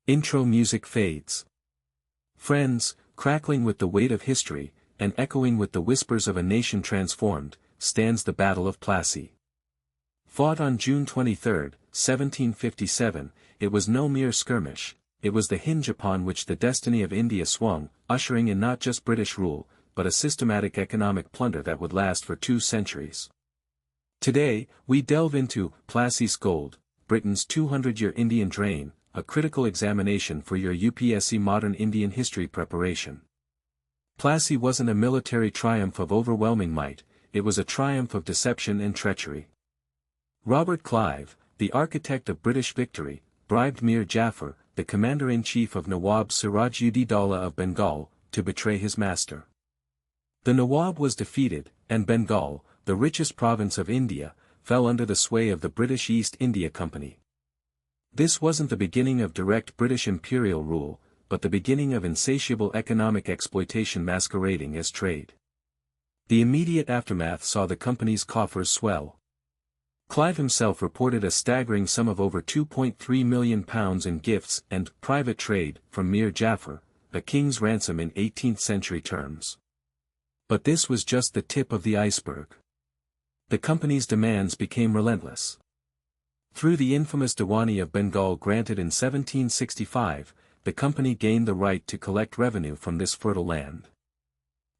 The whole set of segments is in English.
Intro music fades. Friends, crackling with the weight of history, and echoing with the whispers of a nation transformed, stands the Battle of Plassey. Fought on June 23, 1757, it was no mere skirmish, it was the hinge upon which the destiny of India swung, ushering in not just British rule, but a systematic economic plunder that would last for 2 centuries. Today, we delve into Plassey's Gold, Britain's 200-year Indian drain, a critical examination for your UPSC modern Indian history preparation. Plassey wasn't a military triumph of overwhelming might, it was a triumph of deception and treachery. Robert Clive, the architect of British victory, bribed Mir Jafar, the commander-in-chief of Nawab Siraj-ud-Daulah of Bengal, to betray his master. The Nawab was defeated, and Bengal, the richest province of India, fell under the sway of the British East India Company. This wasn't the beginning of direct British imperial rule, but the beginning of insatiable economic exploitation masquerading as trade. The immediate aftermath saw the company's coffers swell. Clive himself reported a staggering sum of over £2.3 million in gifts and private trade from Mir Jafar, a king's ransom in 18th-century terms. But this was just the tip of the iceberg. The company's demands became relentless. Through the infamous Diwani of Bengal granted in 1765, the company gained the right to collect revenue from this fertile land.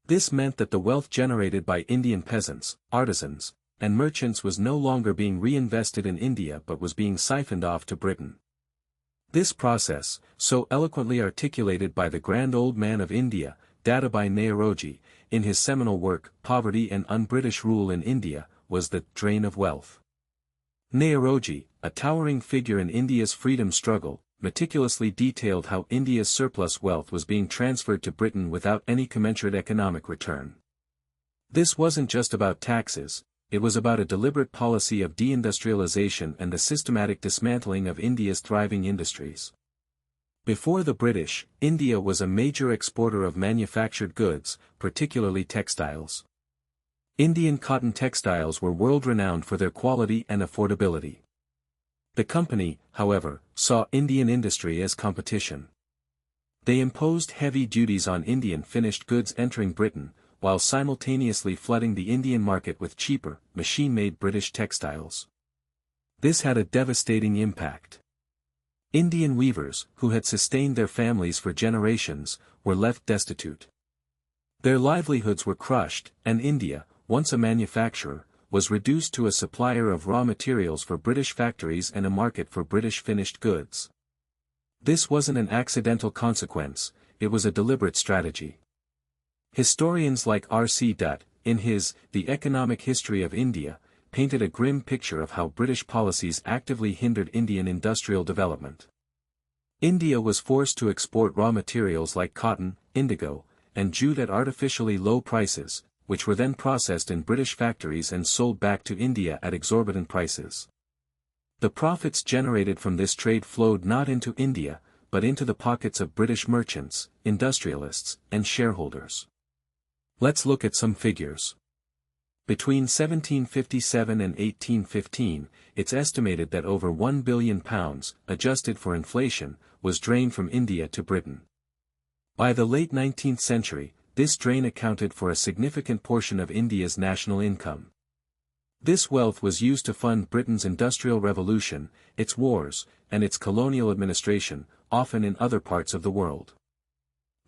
This meant that the wealth generated by Indian peasants, artisans, and merchants was no longer being reinvested in India but was being siphoned off to Britain. This process, so eloquently articulated by the grand old man of India, Dadabhai Naoroji, in his seminal work Poverty and Un-British Rule in India, was the drain of wealth. Naoroji, a towering figure in India's freedom struggle, meticulously detailed how India's surplus wealth was being transferred to Britain without any commensurate economic return. This wasn't just about taxes, it was about a deliberate policy of deindustrialization and the systematic dismantling of India's thriving industries. Before the British, India was a major exporter of manufactured goods, particularly textiles. Indian cotton textiles were world-renowned for their quality and affordability. The company, however, saw Indian industry as competition. They imposed heavy duties on Indian finished goods entering Britain, while simultaneously flooding the Indian market with cheaper, machine-made British textiles. This had a devastating impact. Indian weavers, who had sustained their families for generations, were left destitute. Their livelihoods were crushed, and India, once a manufacturer, was reduced to a supplier of raw materials for British factories and a market for British finished goods. This wasn't an accidental consequence, it was a deliberate strategy. Historians like R.C. Dutt, in his The Economic History of India, painted a grim picture of how British policies actively hindered Indian industrial development. India was forced to export raw materials like cotton, indigo, and jute at artificially low prices, which were then processed in British factories and sold back to India at exorbitant prices. The profits generated from this trade flowed not into India, but into the pockets of British merchants, industrialists, and shareholders. Let's look at some figures. Between 1757 and 1815, it's estimated that over £1 billion, adjusted for inflation, was drained from India to Britain. By the late 19th century, this drain accounted for a significant portion of India's national income. This wealth was used to fund Britain's Industrial Revolution, its wars, and its colonial administration, often in other parts of the world.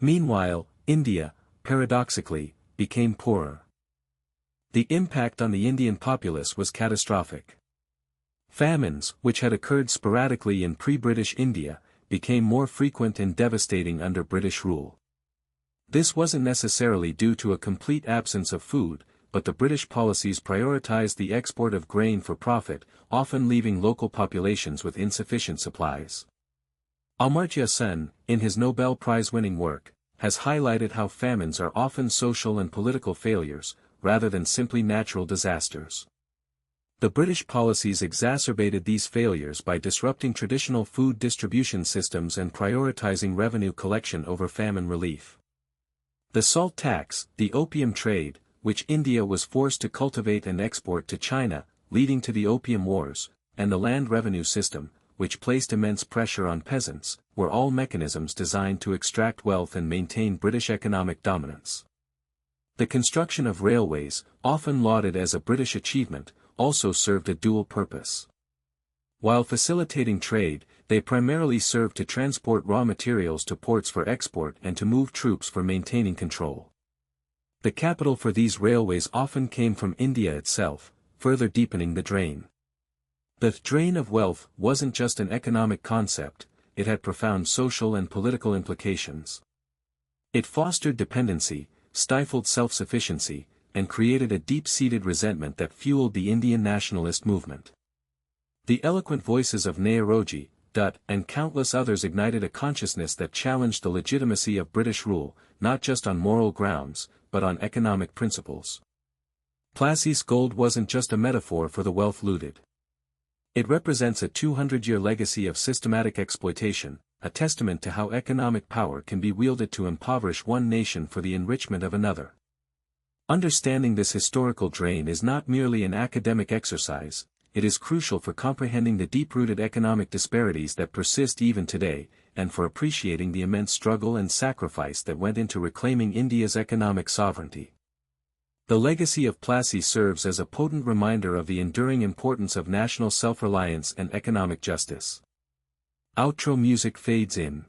Meanwhile, India, paradoxically, became poorer. The impact on the Indian populace was catastrophic. Famines, which had occurred sporadically in pre-British India, became more frequent and devastating under British rule. This wasn't necessarily due to a complete absence of food, but the British policies prioritized the export of grain for profit, often leaving local populations with insufficient supplies. Amartya Sen, in his Nobel Prize-winning work, has highlighted how famines are often social and political failures, rather than simply natural disasters. The British policies exacerbated these failures by disrupting traditional food distribution systems and prioritizing revenue collection over famine relief. The salt tax, the opium trade, which India was forced to cultivate and export to China, leading to the Opium Wars, and the land revenue system, which placed immense pressure on peasants, were all mechanisms designed to extract wealth and maintain British economic dominance. The construction of railways, often lauded as a British achievement, also served a dual purpose. While facilitating trade, they primarily served to transport raw materials to ports for export and to move troops for maintaining control. The capital for these railways often came from India itself, further deepening the drain. The drain of wealth wasn't just an economic concept, it had profound social and political implications. It fostered dependency, stifled self-sufficiency, and created a deep-seated resentment that fueled the Indian nationalist movement. The eloquent voices of Nehruji, Dutt, and countless others ignited a consciousness that challenged the legitimacy of British rule, not just on moral grounds, but on economic principles. Plassey's gold wasn't just a metaphor for the wealth looted. It represents a 200-year legacy of systematic exploitation, a testament to how economic power can be wielded to impoverish one nation for the enrichment of another. Understanding this historical drain is not merely an academic exercise, it is crucial for comprehending the deep-rooted economic disparities that persist even today, and for appreciating the immense struggle and sacrifice that went into reclaiming India's economic sovereignty. The legacy of Plassey serves as a potent reminder of the enduring importance of national self-reliance and economic justice. Outro music fades in.